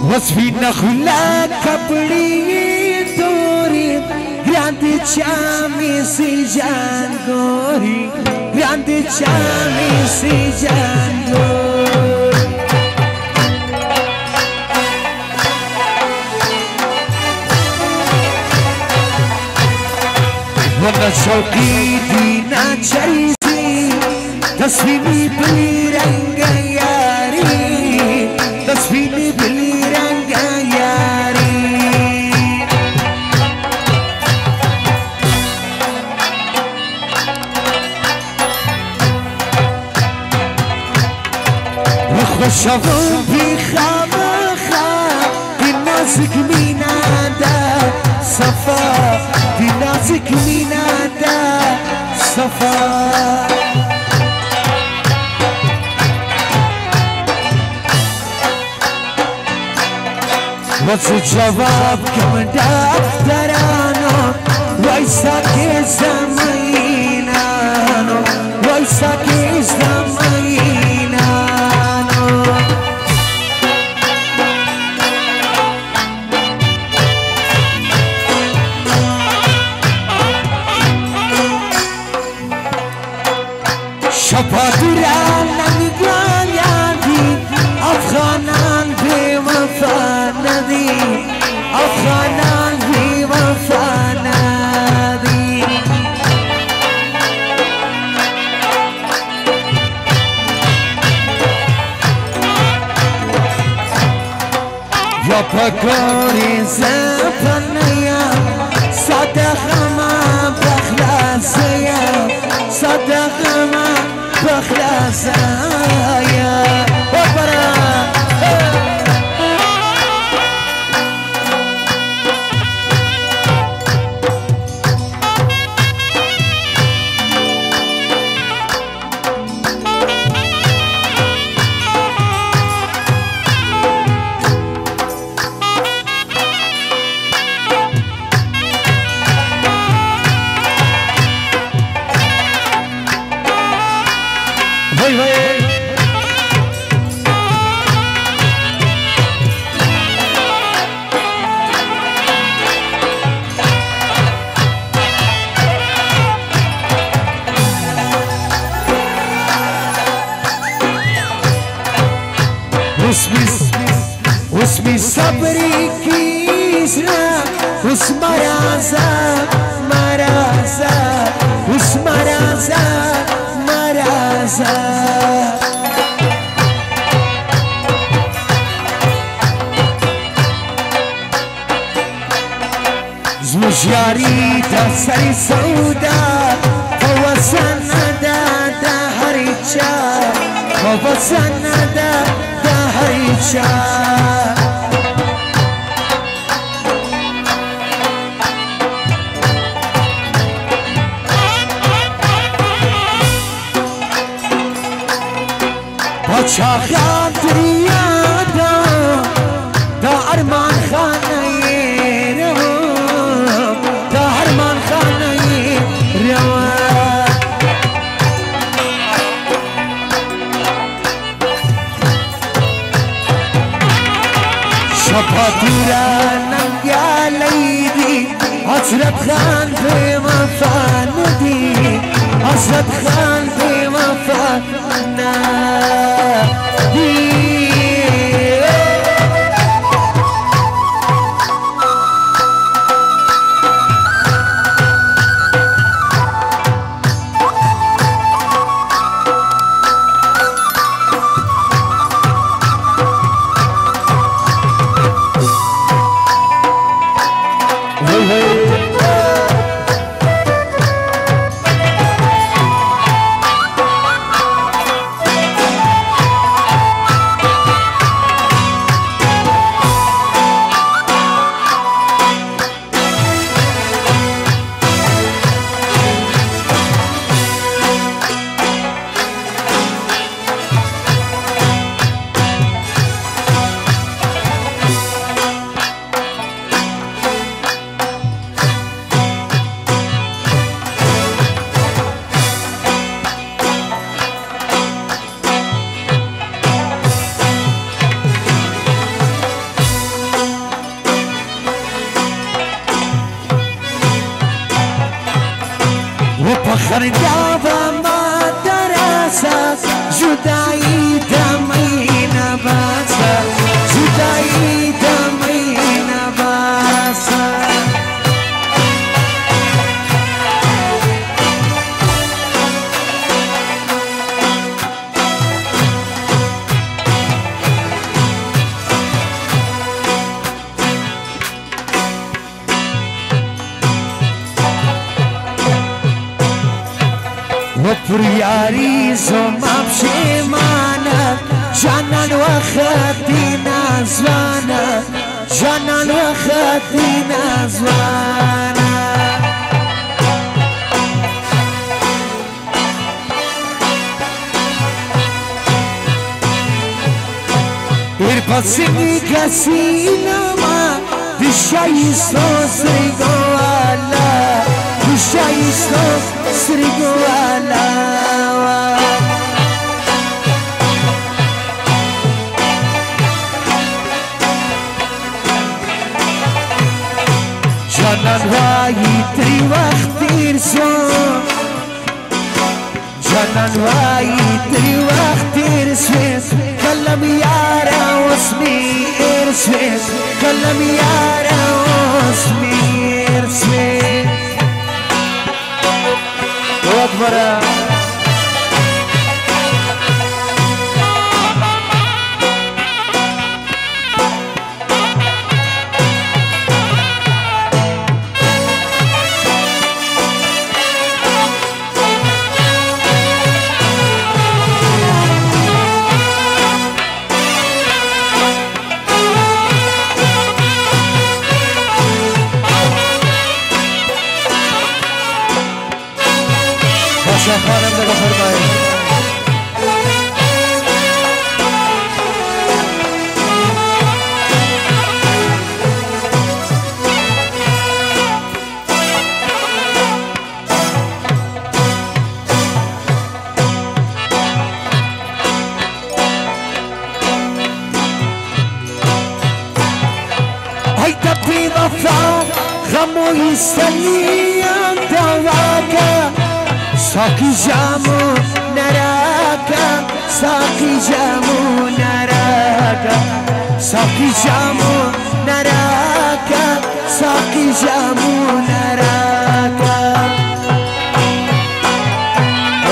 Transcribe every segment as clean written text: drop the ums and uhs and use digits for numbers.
وصفي نخلا كبري دوري grande chami si jangori grande chami si jangori وانا شوقي دينا جايزي تصفيني بالرنگ ياري تصفيني بالرنگ ياري وخشبون بخام خام بنازك مينادا صفا بنازك مينادا صفا وصل جواب كم دفترانو ويسا كي زمينانو ويسا كي زمينانو شبادران نگان یادی افغانان بی وفا ندی افغانان بی وفا ندی یا پکاری زفنیا صدق ما بخلاسیا صدق ما بخلاسیا وبرا उसमें सबरी कीसरा उस मराजा मराजा उस मराजा मराजा زوجياري دا سري سودا هو سندا دا هريتشا هو سندا دا هريتشا بادشاہ خان دریادا دا ارمان خانه رو دا ارمان خانه رو شبادورا ننگا لیدی حضرت خان بے وفا ندی حضرت خان بے وفا ندی در دعوا ما درست جدایی دمی نبست جدایی دمی نبست و پریاری زمام پشیمانه جانان و خطی نزوانه جانان و خطی نزوانه ایر پسیمی کسی نما دیشایستو سریگوالا دیشایستو سریگوالا جانان وایی تری وقت تیرسون جانان وایی تری وقت تیرسون کلم یارا واسمی ارسون کلم یارا واسمی ارسون اکبر خانم نگاه فرمایید ای تبی وفا غمو یستنیم دواکا ساقی جامو نراکا ساقی جامو نراکا ساقی جامو نراکا ساقی جامو نراکا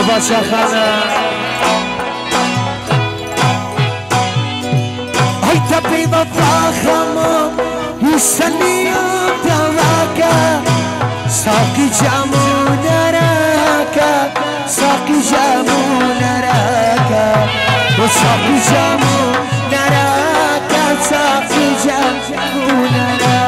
باشا خانه ای تبی وفا خمو یسنیم دواکا ساقی جامو نراکا ساقی جامو نراکا ساقی جامو نراکا ساقی جامو نراکا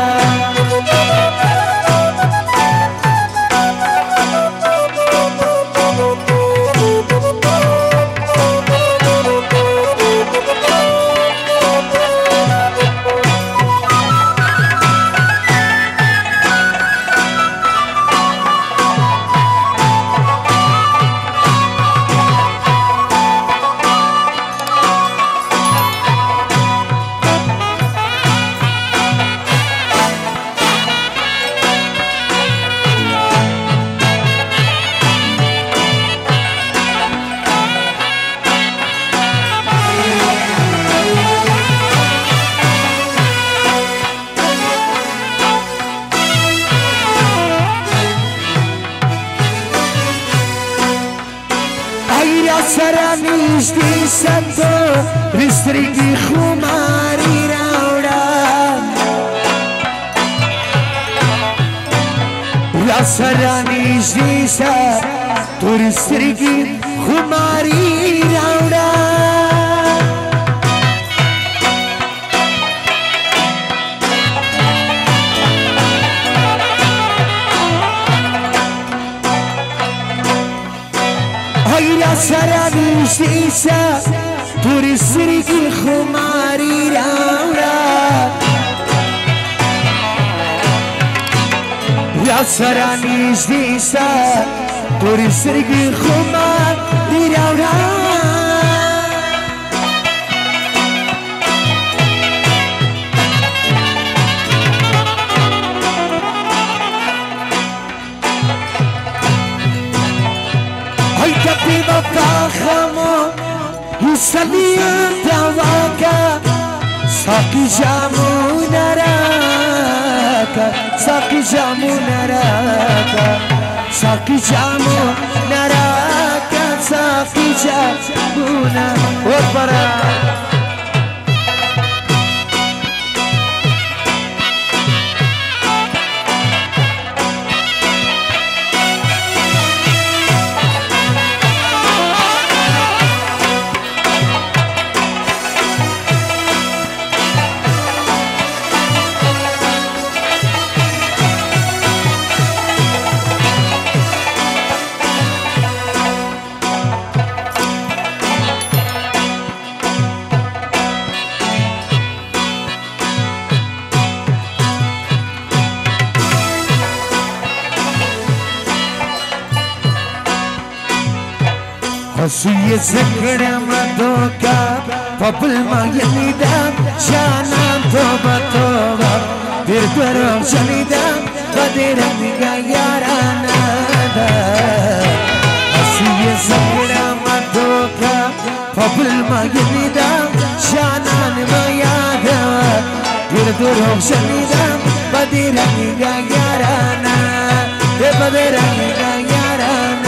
سرانیش دیسم تو رستریگی خماری راوڑا یا سرانیش دیسم تو رستریگی خماری راوڑا یا سرانیش دیسم تو رستریگی خماری راوڑا یا سرانیش دیسم تو رستریگی خماری راوڑا سلیم دواکا ساقی جامو نراکا ساقی جامو نراکا ساقی جامو نراکا ساقی جامو نراکا سوی زکرم دوکا پبل ما یلیدم جانم توبه توبه دیر درم شنیدم و دیرم نگاه یارانه دا سوی زکرم دوکا پبل ما یلیدم جانم ما یادم دیر درم شنیدم و دیرم نگاه یارانه و دیرم نگاه یارانه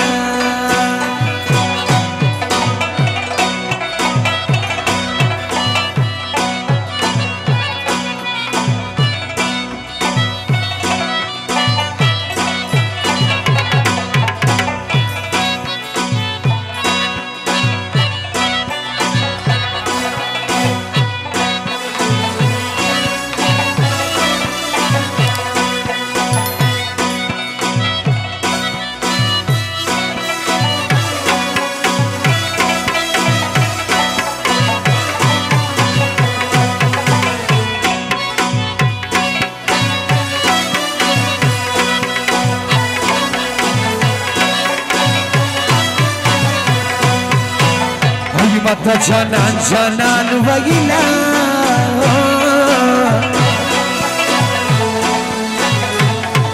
متا جانان جانان ویلا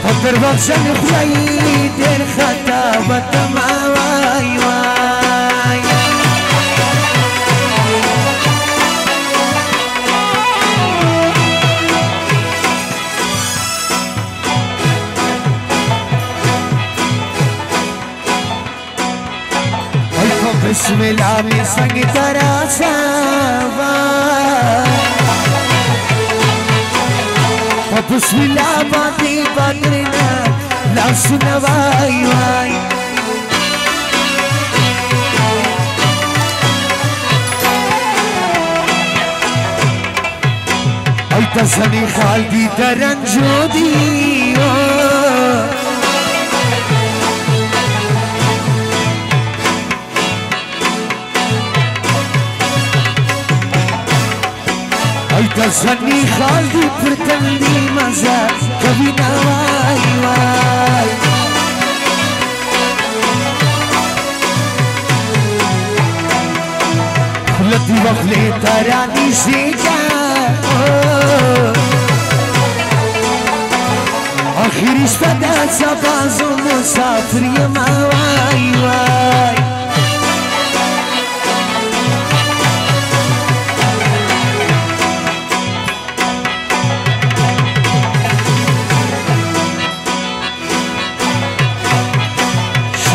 پتر بخشن خدایی دیر خطا بتما وای وای بسم الله می سنگ تراسا بسم الله باندې بدرنا لاسونه وای وای ایت سنی خال دی درنجو دی ایت سنی خال دی پر تندی مزا کبھی نہ وای وای خلطی وخلی ترانی سیجا آخری شپدا سبازو مسافری ما وای وای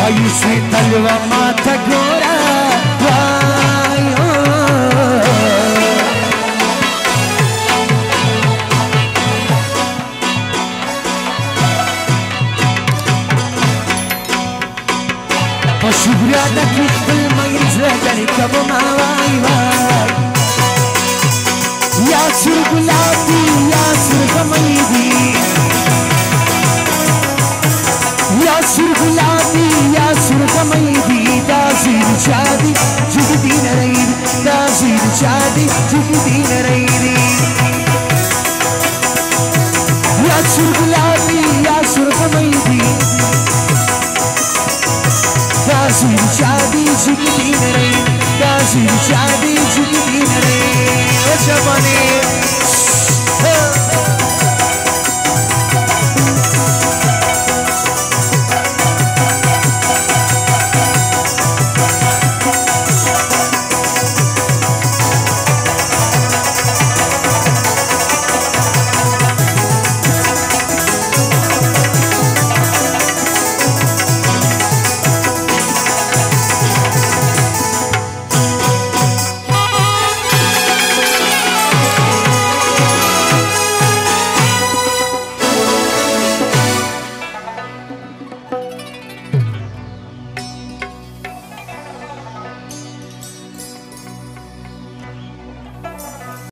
شایی سی تلوه ما تا گورا وای پشورادا کی خپل مین زړه کبو ما وای وای یا سر گلابی یا سر غمیدی یا سر گلابی یا سر غمیدی دا زیر چادی جگدی نریدی دا زیر چادی جگدی نریدی یا سر گلابی یا سر غمیدی دا زیر چادی جگدی نریدی دا زیر چادی جگدی نریدی